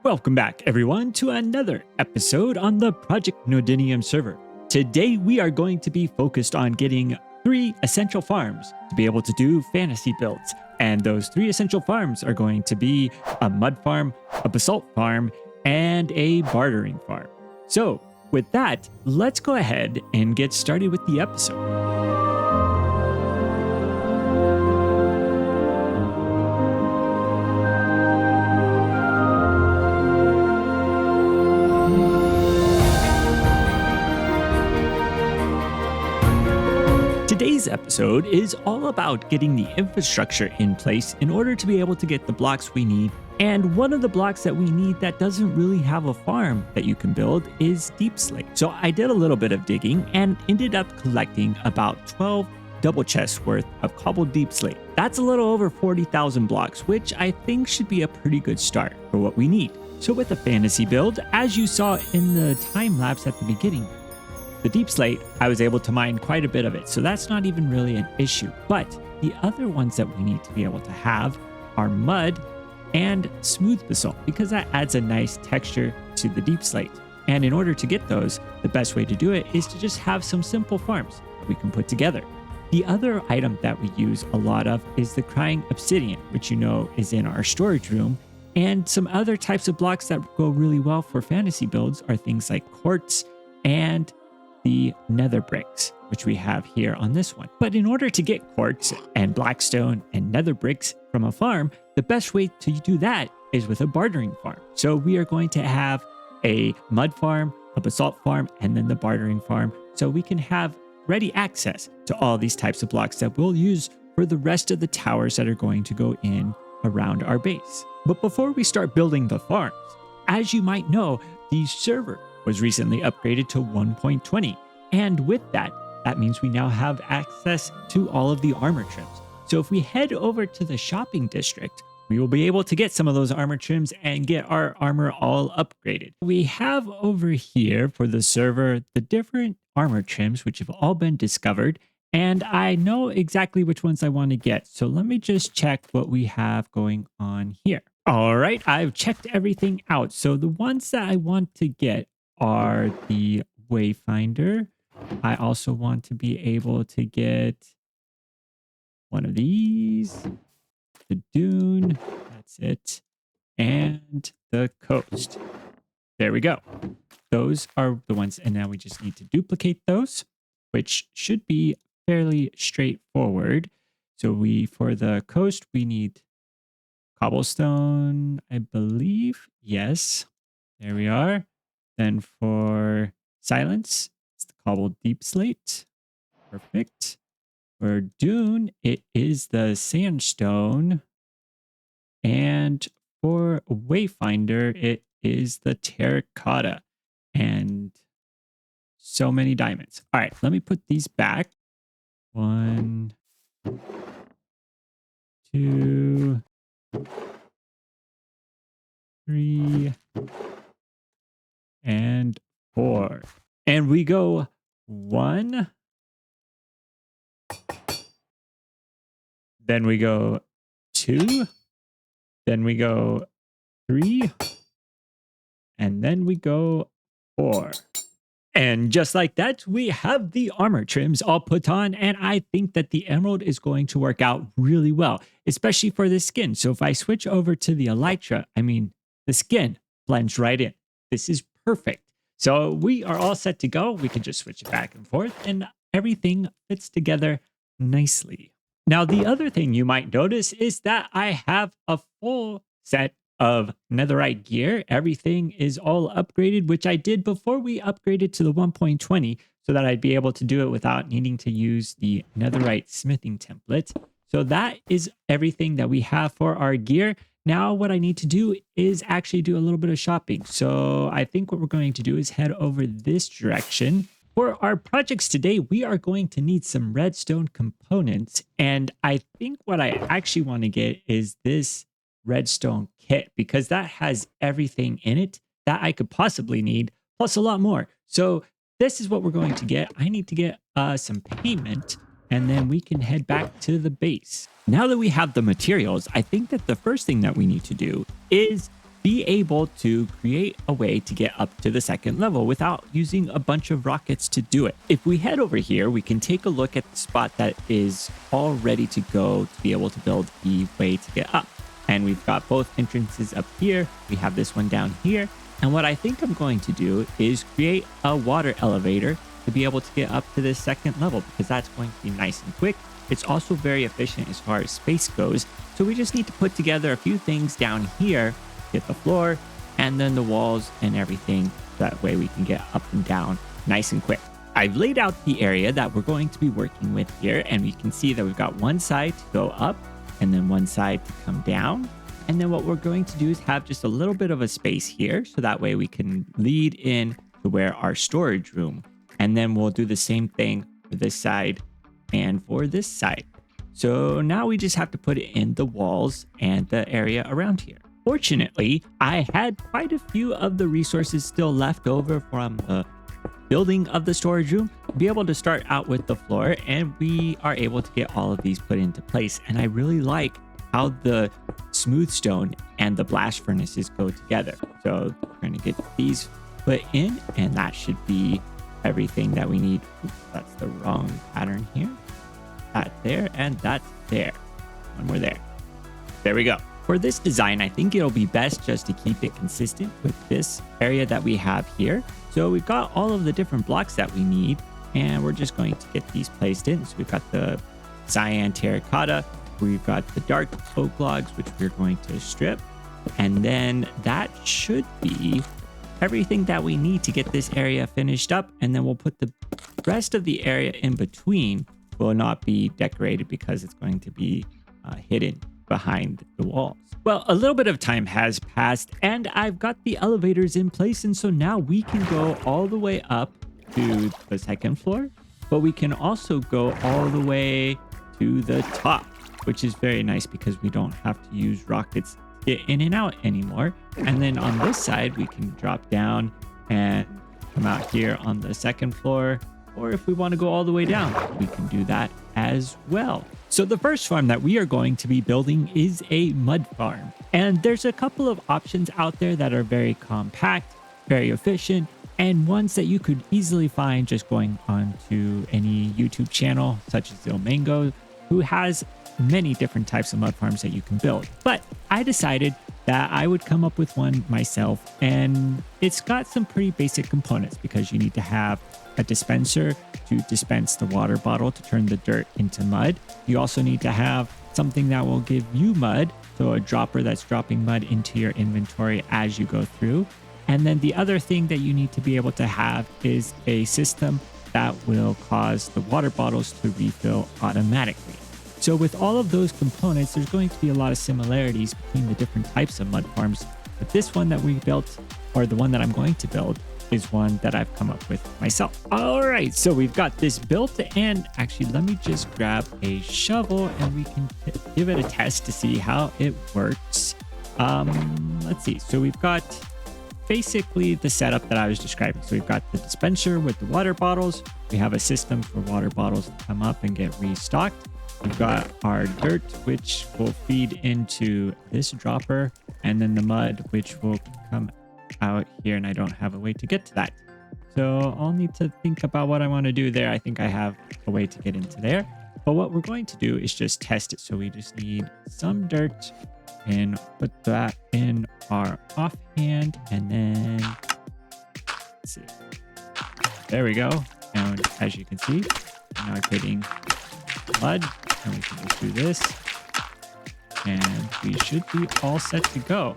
Welcome back, everyone, to another episode on the Project Nodenium server. Today, we are going to be focused on getting 3 essential farms to be able to do fantasy builds. And those 3 essential farms are going to be a mud farm, a basalt farm, and a bartering farm. So, with that, let's go ahead and get started with the episode. Today's episode is all about getting the infrastructure in place in order to be able to get the blocks we need. And one of the blocks that we need that doesn't really have a farm that you can build is deep slate. So I did a little bit of digging and ended up collecting about 12 double chests worth of cobbled deep slate. That's a little over 40,000 blocks, which I think should be a pretty good start for what we need. So with a fantasy build, as you saw in the time lapse at the beginning, the deep slate, I was able to mine quite a bit of it, so that's not even really an issue. But the other ones that we need to be able to have are mud and smooth basalt, because that adds a nice texture to the deep slate. And in order to get those, the best way to do it is to just have some simple farms that we can put together. The other item that we use a lot of is the crying obsidian, which you know is in our storage room. And some other types of blocks that go really well for fantasy builds are things like quartz and the nether bricks, which we have here on this one. But in order to get quartz and blackstone and nether bricks from a farm, the best way to do that is with a bartering farm. So we are going to have a mud farm, a basalt farm, and then the bartering farm, so we can have ready access to all these types of blocks that we'll use for the rest of the towers that are going to go in around our base. But before we start building the farms, as you might know, the server was recently upgraded to 1.20. And with that, that means we now have access to all of the armor trims. So if we head over to the shopping district, we will be able to get some of those armor trims and get our armor all upgraded. We have over here for the server the different armor trims, which have all been discovered. And I know exactly which ones I want to get. So let me just check what we have going on here. All right, I've checked everything out. So the ones that I want to get are the Wayfinder. I also want to be able to get one of these, the Dune, that's it, and the Coast. There we go. Those are the ones, and now we just need to duplicate those, which should be fairly straightforward. So for the Coast, we need cobblestone, I believe. Yes, there we are. Then for silence, it's the cobbled deep slate. Perfect. For Dune, it is the sandstone. And for Wayfinder, it is the terracotta. And so many diamonds. All right, let me put these back. 1, 2, 3, and 4. And we go 1. Then we go 2. Then we go 3. And then we go 4. And just like that, we have the armor trims all put on. And I think that the emerald is going to work out really well, especially for the skin. So if I switch over to the elytra, the skin blends right in. This is perfect. So we are all set to go. We can just switch it back and forth and everything fits together nicely. Now, the other thing you might notice is that I have a full set of netherite gear. Everything is all upgraded, which I did before we upgraded to the 1.20 so that I'd be able to do it without needing to use the netherite smithing template. So that is everything that we have for our gear. Now what I need to do is actually do a little bit of shopping. So I think what we're going to do is head over this direction. For our projects today, we are going to need some redstone components. And I think what I actually want to get is this redstone kit, because that has everything in it that I could possibly need, plus a lot more. So this is what we're going to get. I need to get some payment, and then we can head back to the base. Now that we have the materials, I think that the first thing that we need to do is be able to create a way to get up to the second level without using a bunch of rockets to do it. If we head over here, we can take a look at the spot that is all ready to go to be able to build the way to get up. And we've got both entrances up here. We have this one down here. And what I think I'm going to do is create a water elevator to be able to get up to this second level, because that's going to be nice and quick. It's also very efficient as far as space goes. So we just need to put together a few things down here, get the floor and then the walls and everything. That way we can get up and down nice and quick. I've laid out the area that we're going to be working with here, and we can see that we've got one side to go up and then one side to come down. And then what we're going to do is have just a little bit of a space here, so that way we can lead in to where our storage room. And then we'll do the same thing for this side and for this side. So now we just have to put it in the walls and the area around here. Fortunately, I had quite a few of the resources still left over from the building of the storage room to be able to start out with the floor, and we are able to get all of these put into place. And I really like how the smooth stone and the blast furnaces go together. So we're going to get these put in, and that should be everything that we need. Oops, that's the wrong pattern here. That there and that there. One more there. There we go. For this design, I think it'll be best just to keep it consistent with this area that we have here. So we've got all of the different blocks that we need, and we're just going to get these placed in. So we've got the cyan terracotta, we've got the dark oak logs, which we're going to strip. And then that should be everything that we need to get this area finished up. And then we'll put the rest of the area in between will not be decorated because it's going to be hidden behind the walls. Well, a little bit of time has passed and I've got the elevators in place. And so now we can go all the way up to the second floor, but we can also go all the way to the top, which is very nice because we don't have to use rockets to get in and out anymore. And then on this side, we can drop down and come out here on the second floor. Or if we want to go all the way down, we can do that as well. So the first farm that we are going to be building is a mud farm. And there's a couple of options out there that are very compact, very efficient, and ones that you could easily find just going onto any YouTube channel, such as Mango, who has many different types of mud farms that you can build. But I decided that I would come up with one myself, and it's got some pretty basic components because you need to have a dispenser to dispense the water bottle to turn the dirt into mud. You also need to have something that will give you mud, so a dropper that's dropping mud into your inventory as you go through. And then the other thing that you need to be able to have is a system that will cause the water bottles to refill automatically. So with all of those components, there's going to be a lot of similarities between the different types of mud farms. But this one that we built, or the one that I'm going to build, is one that I've come up with myself. All right, so we've got this built, and actually let me just grab a shovel and we can give it a test to see how it works. Let's see. So we've got basically the setup that I was describing. So we've got the dispenser with the water bottles. We have a system for water bottles to come up and get restocked. We've got our dirt, which will feed into this dropper, and then the mud, which will come out here, and I don't have a way to get to that. So I'll need to think about what I want to do there. I think I have a way to get into there. But what we're going to do is just test it. So we just need some dirt and put that in our offhand, and then let's see. There we go. And as you can see, I'm now getting mud, and we can just do this, and we should be all set to go.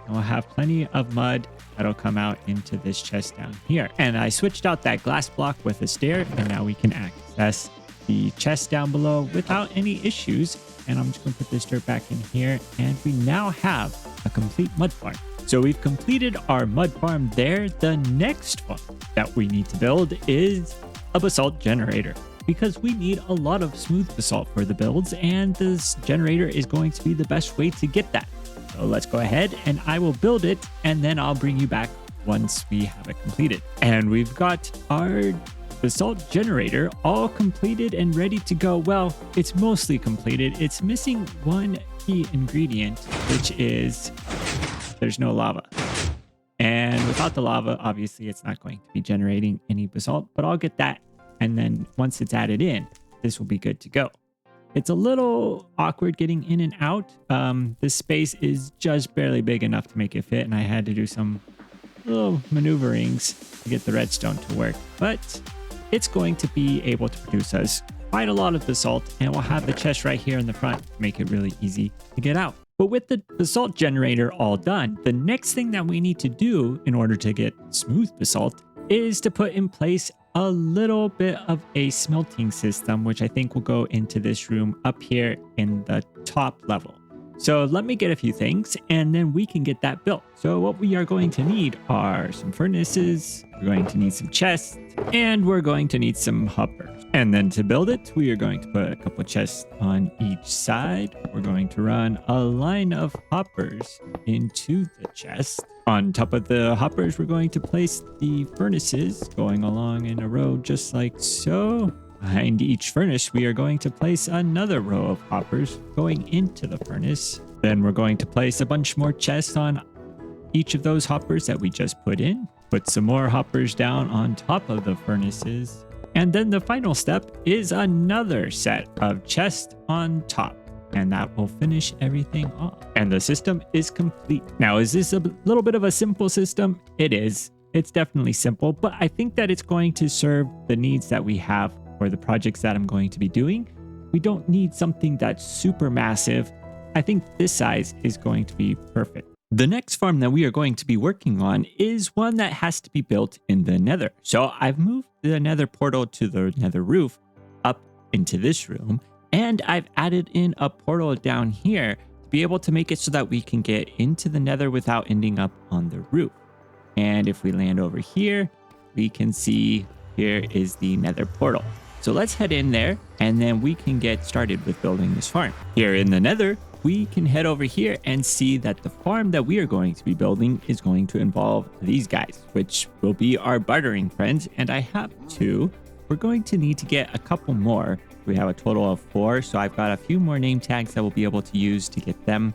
And we'll have plenty of mud that'll come out into this chest down here. And I switched out that glass block with a stair, and now we can access the chest down below without any issues. And I'm just going to put this dirt back in here, and we now have a complete mud farm. So we've completed our mud farm there. The next one that we need to build is a basalt generator, because we need a lot of smooth basalt for the builds, and this generator is going to be the best way to get that. So let's go ahead and I will build it, and then I'll bring you back once we have it completed. And we've got our basalt generator all completed and ready to go. Well, it's mostly completed. It's missing one key ingredient, which is there's no lava. And without the lava, obviously it's not going to be generating any basalt, but I'll get that. And then once it's added in, this will be good to go. It's a little awkward getting in and out. This space is just barely big enough to make it fit, and I had to do some little maneuverings to get the redstone to work. But it's going to be able to produce us quite a lot of basalt, and we'll have the chest right here in the front to make it really easy to get out. But with the basalt generator all done, the next thing that we need to do in order to get smooth basalt is to put in place a little bit of a smelting system, which I think will go into this room up here in the top level. So let me get a few things and then we can get that built. So what we are going to need are some furnaces, we're going to need some chests, and we're going to need some hoppers. And then to build it, we are going to put a couple chests on each side. We're going to run a line of hoppers into the chest. On top of the hoppers, we're going to place the furnaces going along in a row just like so. Behind each furnace, we are going to place another row of hoppers going into the furnace. Then we're going to place a bunch more chests on each of those hoppers that we just put in. Put some more hoppers down on top of the furnaces. And then the final step is another set of chests on top. And that will finish everything off. And the system is complete. Now, is this a little bit of a simple system? It is. It's definitely simple, but I think that it's going to serve the needs that we have for the projects that I'm going to be doing. We don't need something that's super massive. I think this size is going to be perfect. The next farm that we are going to be working on is one that has to be built in the Nether. So I've moved the Nether portal to the Nether roof up into this room, and I've added in a portal down here to be able to make it so that we can get into the Nether without ending up on the roof. And if we land over here, we can see here is the Nether portal. So let's head in there and then we can get started with building this farm. Here in the Nether, we can head over here and see that the farm that we are going to be building is going to involve these guys, which will be our bartering friends. And I have two. We're going to need to get a couple more. We have a total of 4. So I've got a few more name tags that we'll be able to use to get them.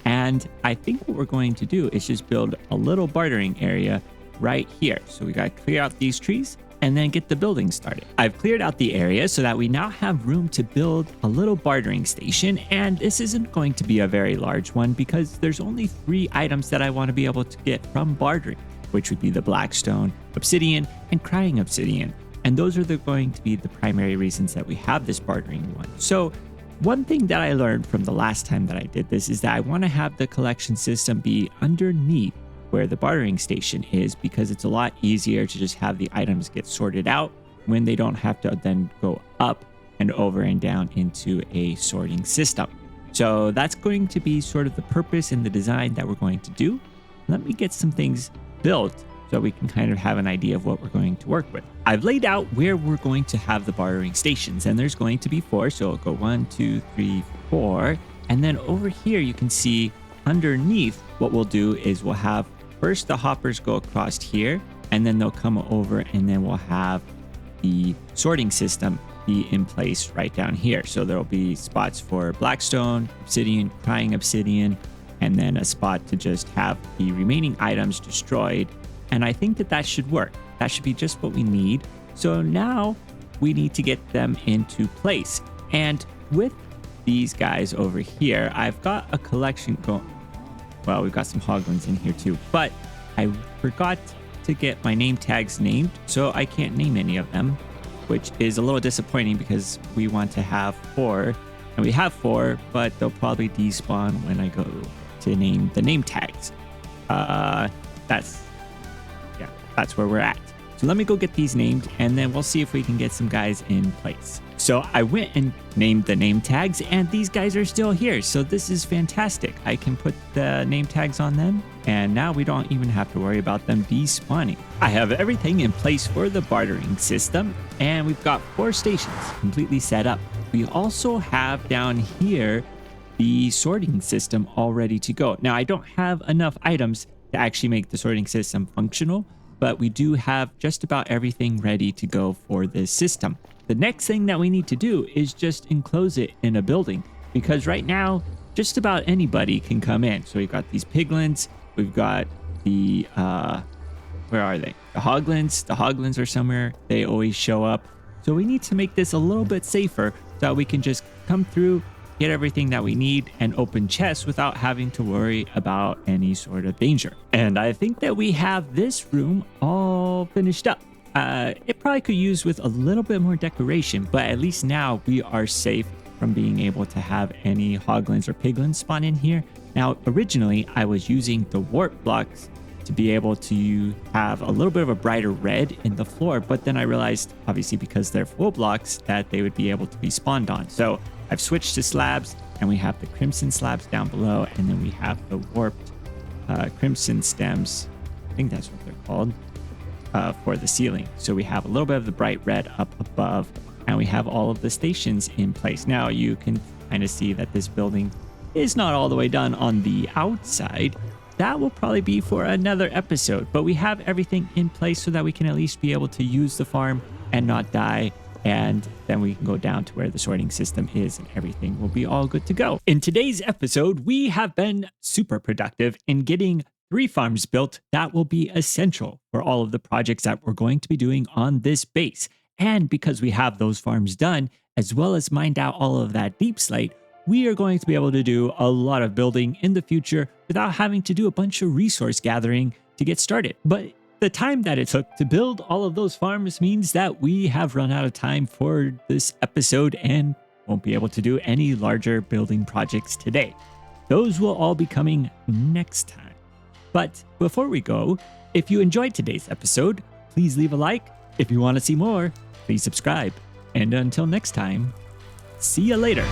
And I think what we're going to do is just build a little bartering area right here. So we got to clear out these trees and then get the building started. I've cleared out the area so that we now have room to build a little bartering station, and this isn't going to be a very large one because there's only 3 items that I want to be able to get from bartering, which would be the blackstone, obsidian, and crying obsidian. And those are going to be the primary reasons that we have this bartering one. So one thing that I learned from the last time that I did this is that I want to have the collection system be underneath where the bartering station is, because it's a lot easier to just have the items get sorted out when they don't have to then go up and over and down into a sorting system. So that's going to be sort of the purpose and the design that we're going to do. Let me get some things built so we can kind of have an idea of what we're going to work with. I've laid out where we're going to have the bartering stations, and there's going to be 4. So it'll go 1, 2, 3, 4. And then over here, you can see underneath what we'll do is we'll have first the hoppers go across here, and then they'll come over, and then we'll have the sorting system be in place right down here. So there'll be spots for blackstone, obsidian, crying obsidian, and then a spot to just have the remaining items destroyed. And I think that that should work. That should be just what we need. So now we need to get them into place. And with these guys over here, I've got a collection going. Well, we've got some hoglins in here too, but I forgot to get my name tags named, so I can't name any of them, which is a little disappointing because we want to have 4, and we have 4, but they'll probably despawn when I go to name the name tags. That's where we're at. So let me go get these named, and then we'll see if we can get some guys in place. So I went and named the name tags, and these guys are still here. So this is fantastic. I can put the name tags on them, and now we don't even have to worry about them despawning. I have everything in place for the bartering system, and we've got 4 stations completely set up. We also have down here the sorting system all ready to go. Now, I don't have enough items to actually make the sorting system functional, but we do have just about everything ready to go for this system. The next thing that we need to do is just enclose it in a building, because right now just about anybody can come in. So we've got these piglins, We've got the, where are they? The hoglins. The hoglins are somewhere. They always show up. So we need to make this a little bit safer so that we can just come through, get everything that we need, and open chests without having to worry about any sort of danger. And I think that we have this room all finished up. It probably could use with a little bit more decoration, but at least now we are safe from being able to have any hoglins or piglins spawn in here. Now, originally, I was using the warp blocks to be able to have a little bit of a brighter red in the floor, but then I realized, obviously because they're full blocks, that they would be able to be spawned on. So I've switched to slabs, and we have the crimson slabs down below, and then we have the warped crimson stems. I think that's what they're called, for the ceiling. So we have a little bit of the bright red up above, and we have all of the stations in place. Now you can kind of see that this building is not all the way done on the outside. That will probably be for another episode, but we have everything in place so that we can at least be able to use the farm and not die. And then we can go down to where the sorting system is and everything will be all good to go. In today's episode, we have been super productive in getting 3 farms built that will be essential for all of the projects that we're going to be doing on this base. And because we have those farms done, as well as mined out all of that deep slate, we are going to be able to do a lot of building in the future without having to do a bunch of resource gathering to get started. But the time that it took to build all of those farms means that we have run out of time for this episode and won't be able to do any larger building projects today. Those will all be coming next time. But before we go, if you enjoyed today's episode, please leave a like. If you want to see more, please subscribe. And until next time, see you later.